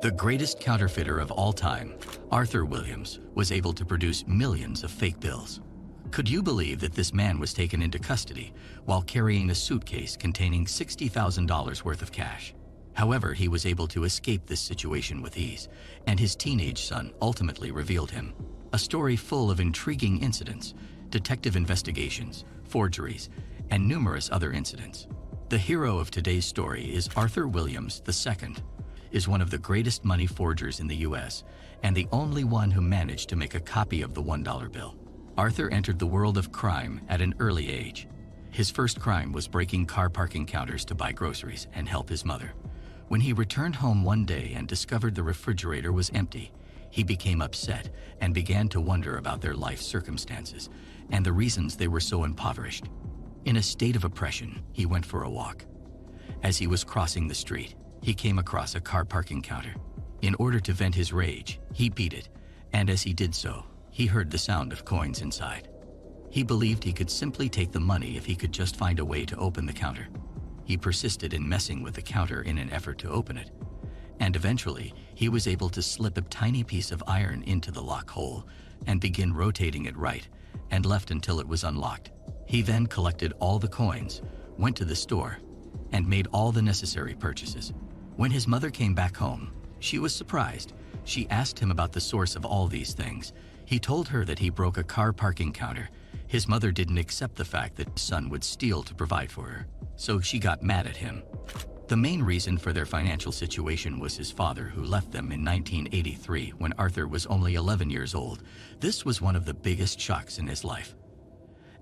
The greatest counterfeiter of all time, Arthur Williams, was able to produce millions of fake bills. Could you believe that this man was taken into custody while carrying a suitcase containing $60,000 worth of cash? However, he was able to escape this situation with ease, and his teenage son ultimately revealed him. A story full of intriguing incidents, detective investigations, forgeries, and numerous other incidents. The hero of today's story is Arthur Williams II, is one of the greatest money forgers in the US and the only one who managed to make a copy of the $1 bill. Arthur entered the world of crime at an early age. His first crime was breaking car parking counters to buy groceries and help his mother. When he returned home one day and discovered the refrigerator was empty, he became upset and began to wonder about their life circumstances and the reasons they were so impoverished. In a state of oppression, he went for a walk. As he was crossing the street, he came across a car parking counter. In order to vent his rage, he beat it, and as he did so, he heard the sound of coins inside. He believed he could simply take the money if he could just find a way to open the counter. He persisted in messing with the counter in an effort to open it, and eventually he was able to slip a tiny piece of iron into the lock hole and begin rotating it right and left until it was unlocked. He then collected all the coins, went to the store, and made all the necessary purchases. When his mother came back home, she was surprised. She asked him about the source of all these things. He told her that he broke a car parking counter. His mother didn't accept the fact that his son would steal to provide for her, so she got mad at him. The main reason for their financial situation was his father, who left them in 1983 when Arthur was only 11 years old. This was one of the biggest shocks in his life.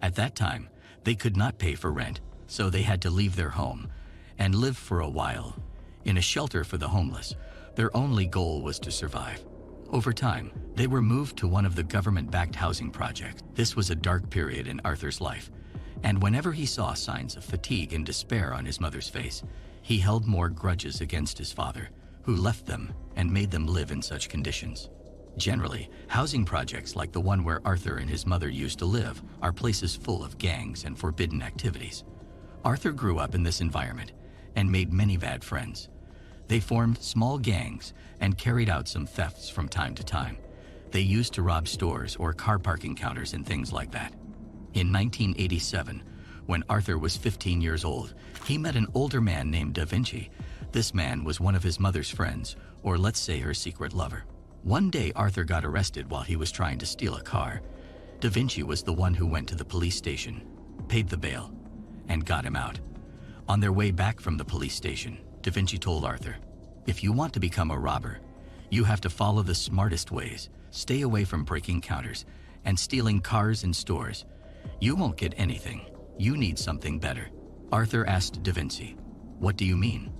At that time, they could not pay for rent, so they had to leave their home and live for a while in a shelter for the homeless. Their only goal was to survive. Over time, they were moved to one of the government-backed housing projects. This was a dark period in Arthur's life, and whenever he saw signs of fatigue and despair on his mother's face, he held more grudges against his father, who left them and made them live in such conditions. Generally, housing projects like the one where Arthur and his mother used to live are places full of gangs and forbidden activities. Arthur grew up in this environment and made many bad friends. They formed small gangs and carried out some thefts from time to time. They used to rob stores or car parking counters and things like that. In 1987, when Arthur was 15 years old, he met an older man named Da Vinci. This man was one of his mother's friends, or let's say her secret lover. One day, Arthur got arrested while he was trying to steal a car. Da Vinci was the one who went to the police station, paid the bail, and got him out. On their way back from the police station, Da Vinci told Arthur, "If you want to become a robber, you have to follow the smartest ways, stay away from breaking counters and stealing cars and stores. You won't get anything. You need something better." Arthur asked Da Vinci, "What do you mean?"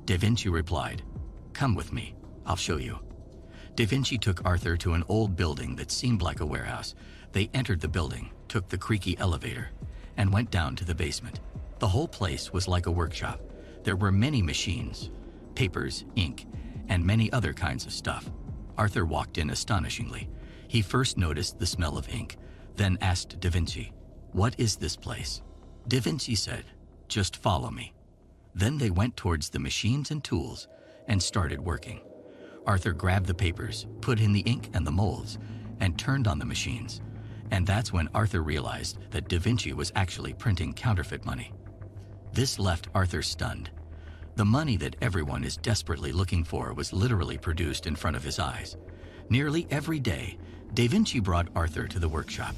Da Vinci replied, "Come with me, I'll show you." Da Vinci took Arthur to an old building that seemed like a warehouse. They entered the building, took the creaky elevator, and went down to the basement. The whole place was like a workshop. There were many machines, papers, ink, and many other kinds of stuff. Arthur walked in astonishingly. He first noticed the smell of ink, then asked Da Vinci, "What is this place?" Da Vinci said, "Just follow me." Then they went towards the machines and tools and started working. Arthur grabbed the papers, put in the ink and the molds, and turned on the machines. And that's when Arthur realized that Da Vinci was actually printing counterfeit money. This left Arthur stunned. The money that everyone is desperately looking for was literally produced in front of his eyes. Nearly every day, Da Vinci brought Arthur to the workshop,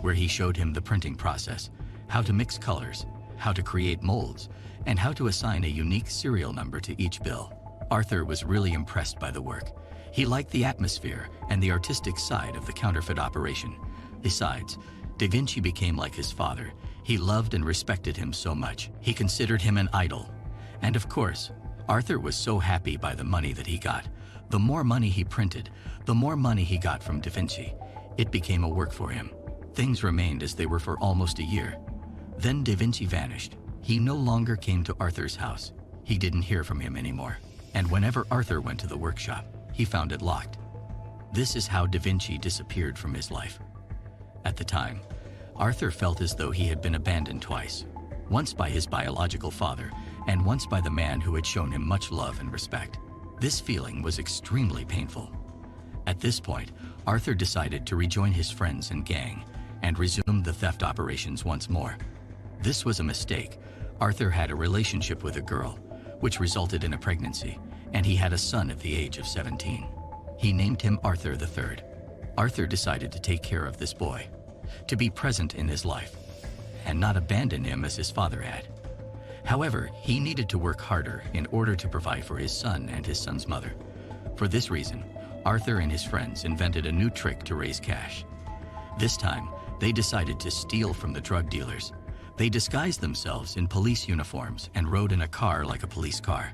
where he showed him the printing process, how to mix colors, how to create molds, and how to assign a unique serial number to each bill. Arthur was really impressed by the work. He liked the atmosphere and the artistic side of the counterfeit operation. Besides, Da Vinci became like his father. He loved and respected him so much. He considered him an idol. And of course, Arthur was so happy by the money that he got. The more money he printed, the more money he got from Da Vinci. It became a work for him. Things remained as they were for almost a year. Then Da Vinci vanished. He no longer came to Arthur's house. He didn't hear from him anymore. And whenever Arthur went to the workshop, he found it locked. This is how Da Vinci disappeared from his life. At the time, Arthur felt as though he had been abandoned twice, once by his biological father and once by the man who had shown him much love and respect. This feeling was extremely painful. At this point, Arthur decided to rejoin his friends and gang and resume the theft operations once more. This was a mistake. Arthur had a relationship with a girl, which resulted in a pregnancy, and he had a son at the age of 17. He named him Arthur III. Arthur decided to take care of this boy, to be present in his life, and not abandon him as his father had. However, he needed to work harder in order to provide for his son and his son's mother. For this reason, Arthur and his friends invented a new trick to raise cash. This time, they decided to steal from the drug dealers. They disguised themselves in police uniforms and rode in a car like a police car.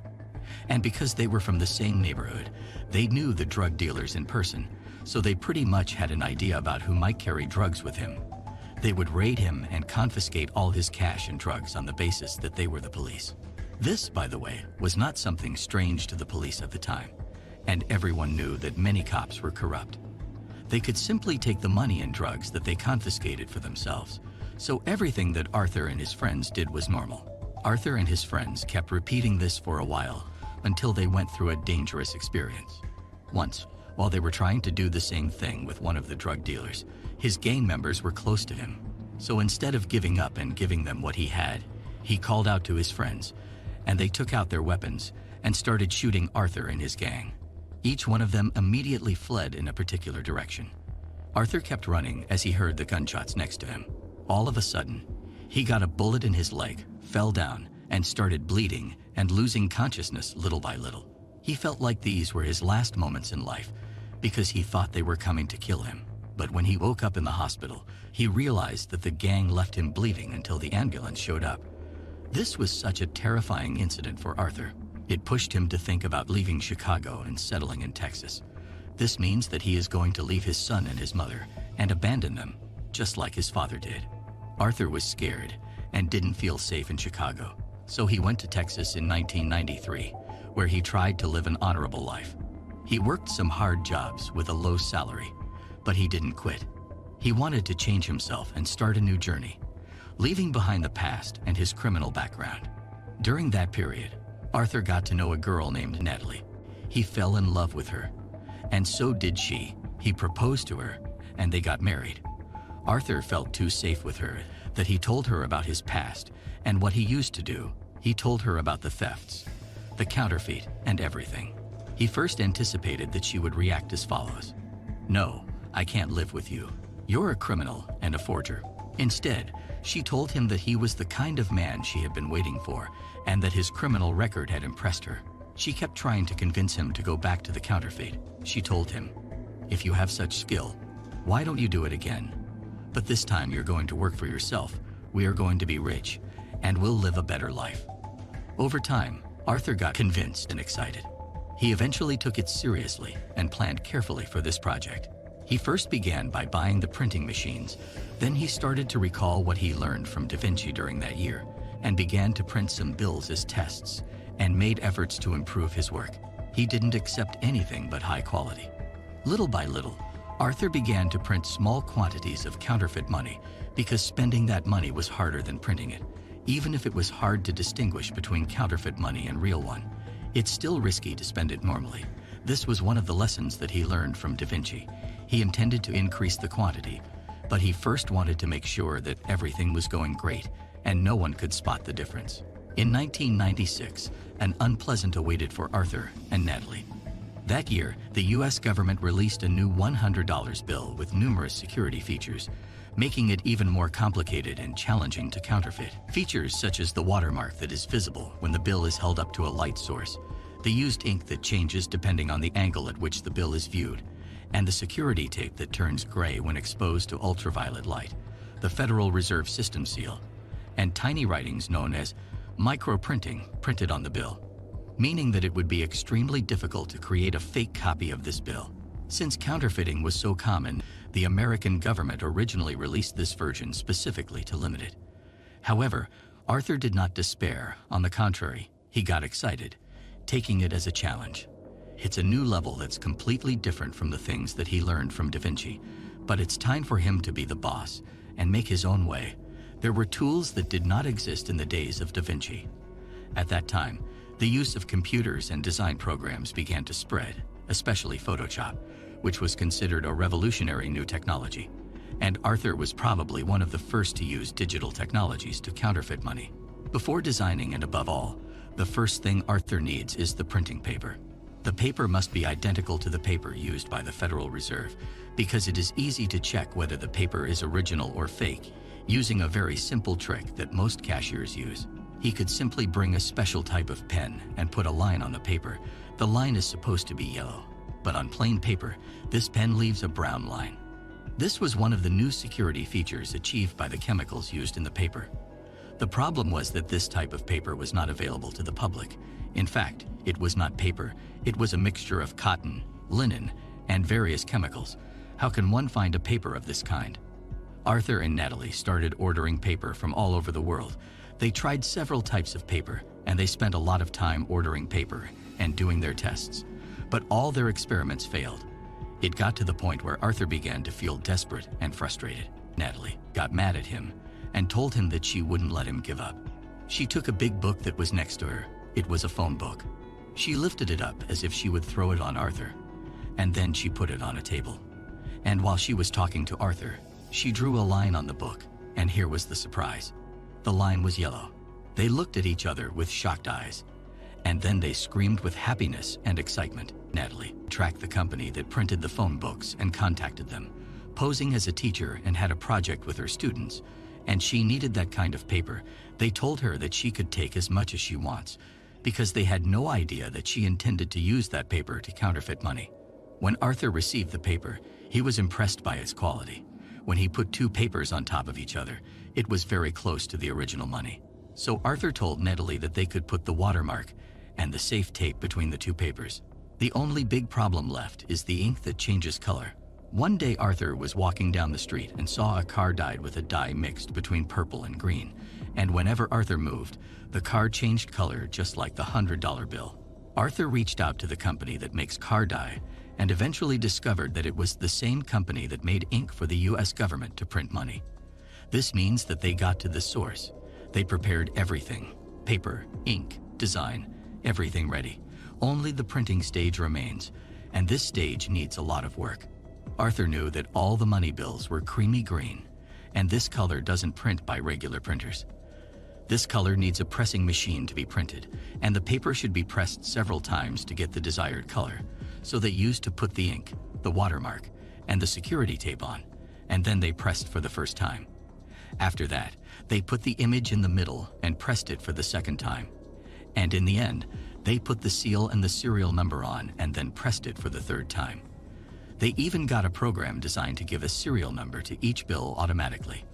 And because they were from the same neighborhood, they knew the drug dealers in person, so they pretty much had an idea about who might carry drugs with him. They would raid him and confiscate all his cash and drugs on the basis that they were the police. This, by the way, was not something strange to the police at the time, and everyone knew that many cops were corrupt. They could simply take the money and drugs that they confiscated for themselves, so everything that Arthur and his friends did was normal. Arthur and his friends kept repeating this for a while until they went through a dangerous experience. Once, while they were trying to do the same thing with one of the drug dealers, his gang members were close to him. So instead of giving up and giving them what he had, he called out to his friends, and they took out their weapons and started shooting Arthur and his gang. Each one of them immediately fled in a particular direction. Arthur kept running as he heard the gunshots next to him. All of a sudden, he got a bullet in his leg, fell down, and started bleeding and losing consciousness little by little. He felt like these were his last moments in life because he thought they were coming to kill him. But when he woke up in the hospital, he realized that the gang left him bleeding until the ambulance showed up. This was such a terrifying incident for Arthur. It pushed him to think about leaving Chicago and settling in Texas. This means that he is going to leave his son and his mother and abandon them, just like his father did. Arthur was scared and didn't feel safe in Chicago, so he went to Texas in 1993, where he tried to live an honorable life. He worked some hard jobs with a low salary, but he didn't quit. He wanted to change himself and start a new journey, leaving behind the past and his criminal background. During that period, Arthur got to know a girl named Natalie. He fell in love with her, and so did she. He proposed to her, and they got married. Arthur felt too safe with her that he told her about his past and what he used to do. He told her about the thefts, the counterfeit, and everything. He first anticipated that she would react as follows: "No, I can't live with you. You're a criminal and a forger." Instead, she told him that he was the kind of man she had been waiting for and that his criminal record had impressed her. She kept trying to convince him to go back to the counterfeit. She told him, "If you have such skill, why don't you do it again? But this time you're going to work for yourself. We are going to be rich, and we'll live a better life." Over time, Arthur got convinced and excited. He eventually took it seriously and planned carefully for this project. He first began by buying the printing machines. Then he started to recall what he learned from Da Vinci during that year and began to print some bills as tests and made efforts to improve his work. He didn't accept anything but high quality. Little by little, Arthur began to print small quantities of counterfeit money because spending that money was harder than printing it. Even if it was hard to distinguish between counterfeit money and real one, it's still risky to spend it normally. This was one of the lessons that he learned from Da Vinci. He intended to increase the quantity, but he first wanted to make sure that everything was going great and no one could spot the difference. In 1996, an unpleasant awaited for Arthur and Natalie. That year, the US government released a new $100 bill with numerous security features, making it even more complicated and challenging to counterfeit. Features such as the watermark that is visible when the bill is held up to a light source, the used ink that changes depending on the angle at which the bill is viewed, and the security tape that turns gray when exposed to ultraviolet light, the Federal Reserve System seal, and tiny writings known as microprinting printed on the bill, meaning that it would be extremely difficult to create a fake copy of this bill. Since counterfeiting was so common, the American government originally released this version specifically to limit it. However, Arthur did not despair. On the contrary, he got excited, taking it as a challenge. It's a new level that's completely different from the things that he learned from Da Vinci, but it's time for him to be the boss and make his own way. There were tools that did not exist in the days of Da Vinci. At that time, The use of computers and design programs began to spread, especially Photoshop, which was considered a revolutionary new technology. And Arthur was probably one of the first to use digital technologies to counterfeit money. Before designing and above all, the first thing Arthur needs is the printing paper. The paper must be identical to the paper used by the Federal Reserve because it is easy to check whether the paper is original or fake using a very simple trick that most cashiers use. He could simply bring a special type of pen and put a line on the paper. The line is supposed to be yellow, but on plain paper, this pen leaves a brown line. This was one of the new security features achieved by the chemicals used in the paper. The problem was that this type of paper was not available to the public. In fact, it was not paper, it was a mixture of cotton, linen, and various chemicals. How can one find a paper of this kind? Arthur and Natalie started ordering paper from all over the world. They tried several types of paper, and they spent a lot of time ordering paper and doing their tests. But all their experiments failed. It got to the point where Arthur began to feel desperate and frustrated. Natalie got mad at him and told him that she wouldn't let him give up. She took a big book that was next to her. It was a phone book. She lifted it up as if she would throw it on Arthur, and then she put it on a table. And while she was talking to Arthur, she drew a line on the book, and here was the surprise. The line was yellow. They looked at each other with shocked eyes, and then they screamed with happiness and excitement. Natalie tracked the company that printed the phone books and contacted them, posing as a teacher and had a project with her students, and she needed that kind of paper. They told her that she could take as much as she wants because they had no idea that she intended to use that paper to counterfeit money. When Arthur received the paper, he was impressed by its quality. When he put two papers on top of each other, it was very close to the original money. So Arthur told Natalie that they could put the watermark and the safe tape between the two papers. The only big problem left is the ink that changes color. One day Arthur was walking down the street and saw a car dyed with a dye mixed between purple and green. And whenever Arthur moved, the car changed color just like the $100 bill. Arthur reached out to the company that makes car dye and eventually discovered that it was the same company that made ink for the US government to print money. This means that they got to the source. They prepared everything, paper, ink, design, everything ready. Only the printing stage remains, and this stage needs a lot of work. Arthur knew that all the money bills were creamy green, and this color doesn't print by regular printers. This color needs a pressing machine to be printed, and the paper should be pressed several times to get the desired color. So they used to put the ink, the watermark, and the security tape on, and then they pressed for the first time. After that, they put the image in the middle and pressed it for the second time. And in the end, they put the seal and the serial number on and then pressed it for the third time. They even got a program designed to give a serial number to each bill automatically.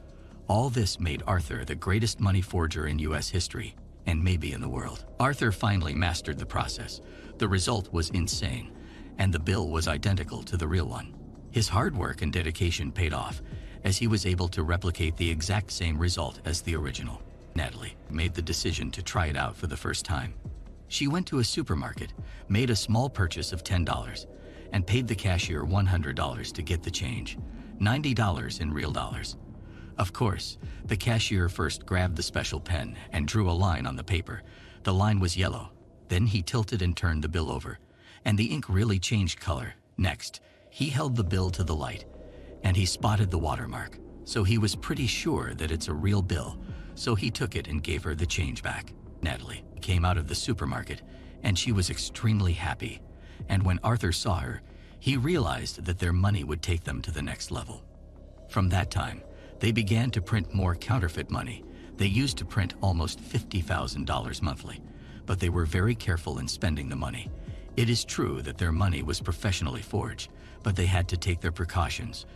All this made Arthur the greatest money forger in US history, and maybe in the world. Arthur finally mastered the process. The result was insane, and the bill was identical to the real one. His hard work and dedication paid off, as he was able to replicate the exact same result as the original. Natalie made the decision to try it out for the first time. She went to a supermarket, made a small purchase of $10, and paid the cashier $100 to get the change, $90 in real dollars. Of course, the cashier first grabbed the special pen and drew a line on the paper. The line was yellow. Then he tilted and turned the bill over, and the ink really changed color. Next, he held the bill to the light, and he spotted the watermark. So he was pretty sure that it's a real bill, so he took it and gave her the change back. Natalie came out of the supermarket, and she was extremely happy. And when Arthur saw her, he realized that their money would take them to the next level. From that time, they began to print more counterfeit money. They used to print almost $50,000 monthly, but they were very careful in spending the money. It is true that their money was professionally forged, but they had to take their precautions.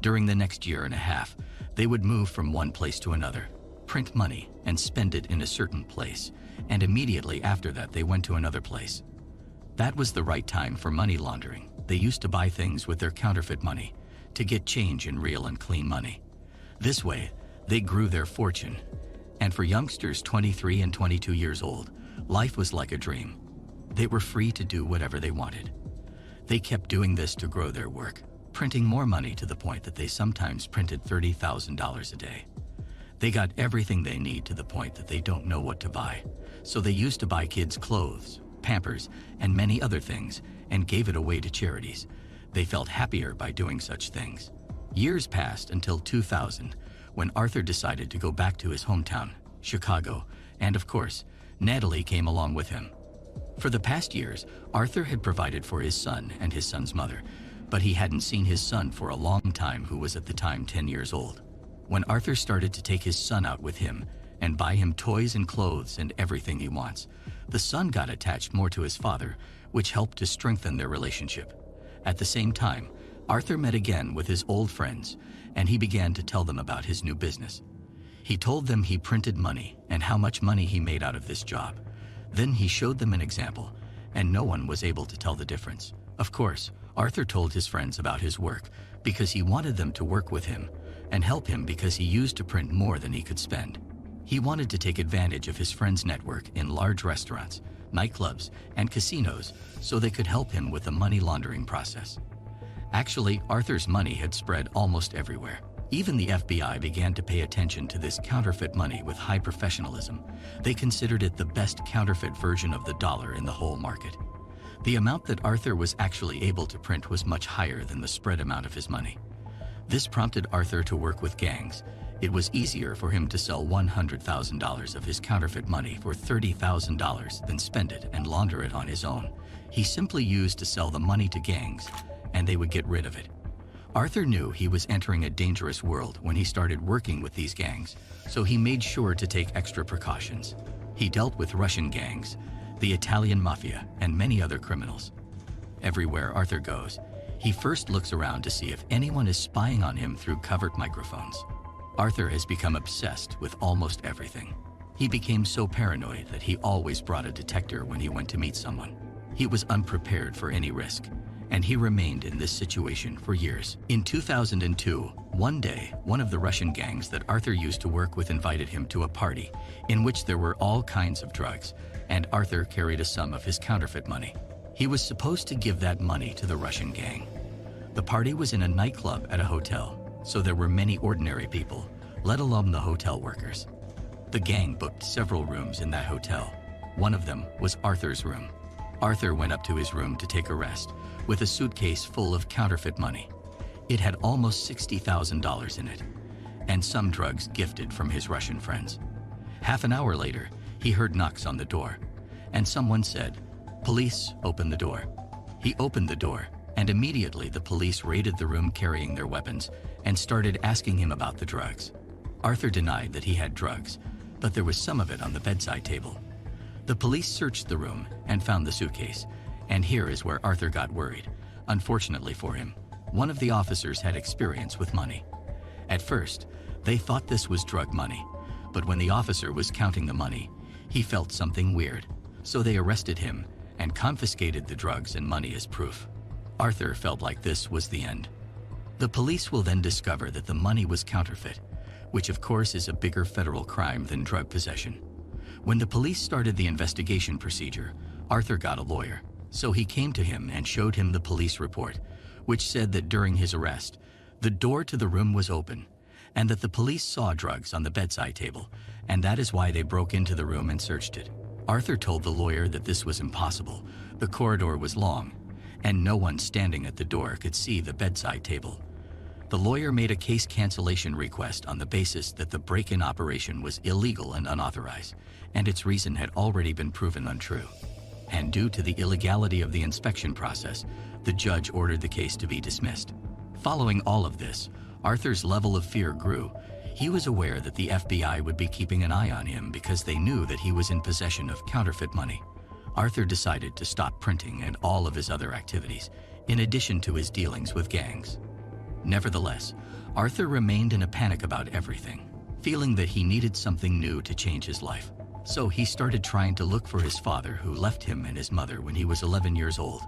During the next year and a half, they would move from one place to another, print money, and spend it in a certain place, and immediately after that they went to another place. That was the right time for money laundering. They used to buy things with their counterfeit money to get change in real and clean money. This way, they grew their fortune. And for youngsters 23 and 22 years old, life was like a dream. They were free to do whatever they wanted. They kept doing this to grow their work, printing more money to the point that they sometimes printed $30,000 a day. They got everything they need to the point that they don't know what to buy. So they used to buy kids clothes, Pampers, and many other things, and gave it away to charities. They felt happier by doing such things. Years passed until 2000, when Arthur decided to go back to his hometown, Chicago, and of course, Natalie came along with him. For the past years, Arthur had provided for his son and his son's mother, but he hadn't seen his son for a long time, who was at the time 10 years old. When Arthur started to take his son out with him and buy him toys and clothes and everything he wants, the son got attached more to his father, which helped to strengthen their relationship. At the same time, Arthur met again with his old friends, and he began to tell them about his new business. He told them he printed money and how much money he made out of this job. Then he showed them an example, and no one was able to tell the difference. Of course, Arthur told his friends about his work because he wanted them to work with him and help him, because he used to print more than he could spend. He wanted to take advantage of his friends' network in large restaurants, nightclubs, and casinos so they could help him with the money laundering process. Actually, Arthur's money had spread almost everywhere. Even the FBI began to pay attention to this counterfeit money with high professionalism. They considered it the best counterfeit version of the dollar in the whole market. The amount that Arthur was actually able to print was much higher than the spread amount of his money. This prompted Arthur to work with gangs. It was easier for him to sell $100,000 of his counterfeit money for $30,000 than spend it and launder it on his own. He simply used to sell the money to gangs, and they would get rid of it. Arthur knew he was entering a dangerous world when he started working with these gangs, so he made sure to take extra precautions. He dealt with Russian gangs, the Italian mafia, and many other criminals. Everywhere Arthur goes, he first looks around to see if anyone is spying on him through covert microphones. Arthur has become obsessed with almost everything. He became so paranoid that he always brought a detector when he went to meet someone. He was unprepared for any risk, and he remained in this situation for years. In 2002, one day, one of the Russian gangs that Arthur used to work with invited him to a party in which there were all kinds of drugs, and Arthur carried a sum of his counterfeit money. He was supposed to give that money to the Russian gang. The party was in a nightclub at a hotel, so there were many ordinary people, let alone the hotel workers. The gang booked several rooms in that hotel. One of them was Arthur's room. Arthur went up to his room to take a rest with a suitcase full of counterfeit money. It had almost $60,000 in it, and some drugs gifted from his Russian friends. Half an hour later, he heard knocks on the door, and someone said, "Police, open the door." He opened the door, and immediately the police raided the room carrying their weapons and started asking him about the drugs. Arthur denied that he had drugs, but there was some of it on the bedside table. The police searched the room and found the suitcase, and here is where Arthur got worried. Unfortunately for him, one of the officers had experience with money. At first, they thought this was drug money, but when the officer was counting the money, he felt something weird, so they arrested him and confiscated the drugs and money as proof. Arthur felt like this was the end. The police will then discover that the money was counterfeit, which of course is a bigger federal crime than drug possession. When the police started the investigation procedure, Arthur got a lawyer, so he came to him and showed him the police report, which said that during his arrest, the door to the room was open, and that the police saw drugs on the bedside table, and that is why they broke into the room and searched it. Arthur told the lawyer that this was impossible. The corridor was long, and no one standing at the door could see the bedside table. The lawyer made a case cancellation request on the basis that the break-in operation was illegal and unauthorized, and its reason had already been proven untrue. And due to the illegality of the inspection process, the judge ordered the case to be dismissed. Following all of this, Arthur's level of fear grew. He was aware that the FBI would be keeping an eye on him because they knew that he was in possession of counterfeit money. Arthur decided to stop printing and all of his other activities, in addition to his dealings with gangs. Nevertheless, Arthur remained in a panic about everything, feeling that he needed something new to change his life. So he started trying to look for his father, who left him and his mother when he was 11 years old.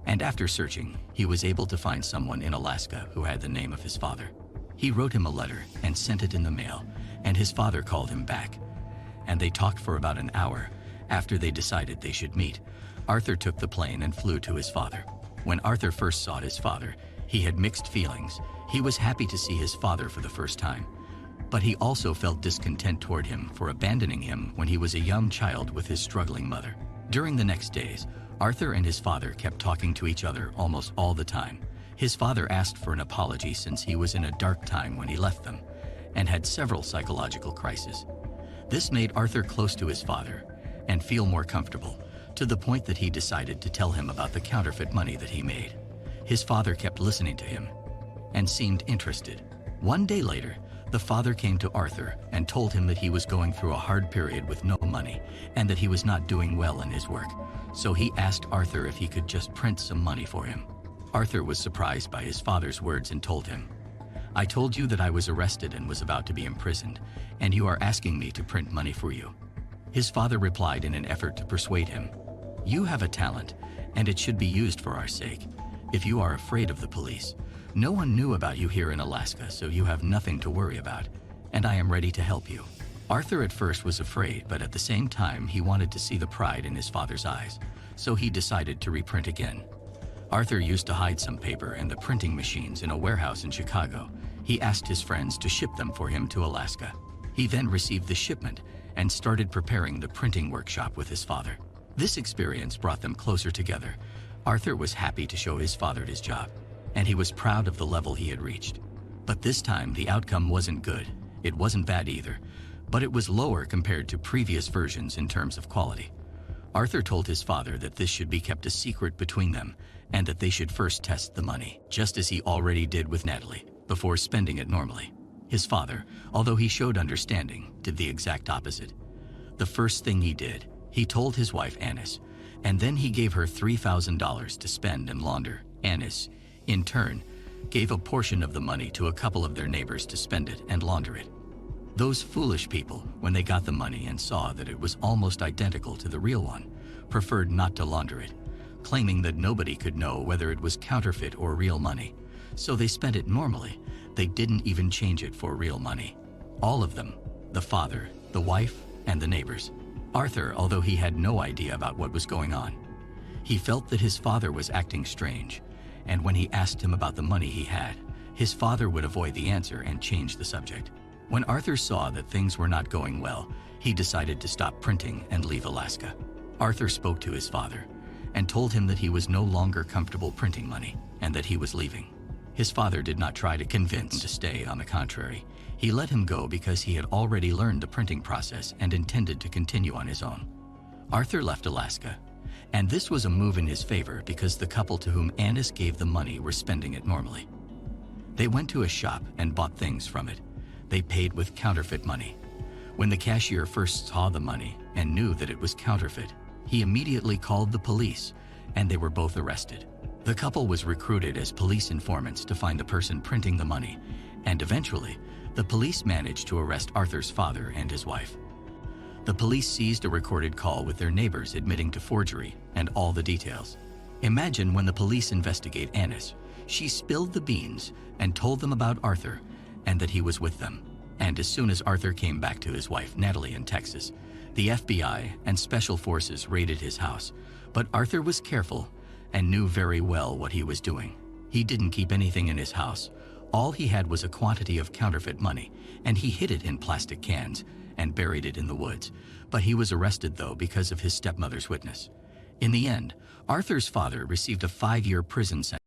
And after searching, he was able to find someone in Alaska who had the name of his father. He wrote him a letter and sent it in the mail, and his father called him back. And they talked for about an hour. After they decided they should meet, Arthur took the plane and flew to his father. When Arthur first saw his father, he had mixed feelings. He was happy to see his father for the first time, But he also felt discontent toward him for abandoning him when he was a young child with his struggling mother. During the next days, Arthur and his father kept talking to each other almost all the time. His father asked for an apology since he was in a dark time when he left them and had several psychological crises. This made Arthur close to his father and feel more comfortable, to the point that he decided to tell him about the counterfeit money that he made. His father kept listening to him and seemed interested. One day later, the father came to Arthur and told him that he was going through a hard period with no money and that he was not doing well in his work. So he asked Arthur if he could just print some money for him. Arthur was surprised by his father's words and told him, "I told you that I was arrested and was about to be imprisoned, and you are asking me to print money for you." His father replied in an effort to persuade him, "You have a talent, and it should be used for our sake. If you are afraid of the police, no one knew about you here in Alaska, so you have nothing to worry about, and I am ready to help you." Arthur at first was afraid, but at the same time he wanted to see the pride in his father's eyes, so he decided to reprint again. Arthur used to hide some paper and the printing machines in a warehouse in Chicago. He asked his friends to ship them for him to Alaska. He then received the shipment and started preparing the printing workshop with his father. This experience brought them closer together. Arthur was happy to show his father his job, and he was proud of the level he had reached. But this time the outcome wasn't good. It wasn't bad either, but it was lower compared to previous versions in terms of quality. Arthur told his father that this should be kept a secret between them and that they should first test the money, just as he already did with Natalie, before spending it normally. His father, although he showed understanding, did the exact opposite. The first thing he did, he told his wife Annis, and then he gave her $3,000 to spend and launder. Annis, in turn, gave a portion of the money to a couple of their neighbors to spend it and launder it. Those foolish people, when they got the money and saw that it was almost identical to the real one, preferred not to launder it, claiming that nobody could know whether it was counterfeit or real money. So they spent it normally. They didn't even change it for real money. All of them, the father, the wife, and the neighbors. Arthur, although he had no idea about what was going on, he felt that his father was acting strange, and when he asked him about the money he had, his father would avoid the answer and change the subject. When Arthur saw that things were not going well, he decided to stop printing and leave Alaska. Arthur spoke to his father and told him that he was no longer comfortable printing money and that he was leaving. His father did not try to convince him to stay. On the contrary, he let him go because he had already learned the printing process and intended to continue on his own. Arthur left Alaska, and this was a move in his favor because the couple to whom Annis gave the money were spending it normally. They went to a shop and bought things from it. They paid with counterfeit money. When the cashier first saw the money and knew that it was counterfeit, he immediately called the police, and they were both arrested. The couple was recruited as police informants to find the person printing the money, and eventually, the police managed to arrest Arthur's father and his wife. The police seized a recorded call with their neighbors admitting to forgery and all the details. Imagine when the police investigate Annis. She spilled the beans and told them about Arthur and that he was with them. And as soon as Arthur came back to his wife Natalie in Texas, the FBI and special forces raided his house. But Arthur was careful and knew very well what he was doing. He didn't keep anything in his house. All he had was a quantity of counterfeit money, and he hid it in plastic cans and buried it in the woods. But he was arrested, though, because of his stepmother's witness. In the end, Arthur's father received a 5-year prison sentence.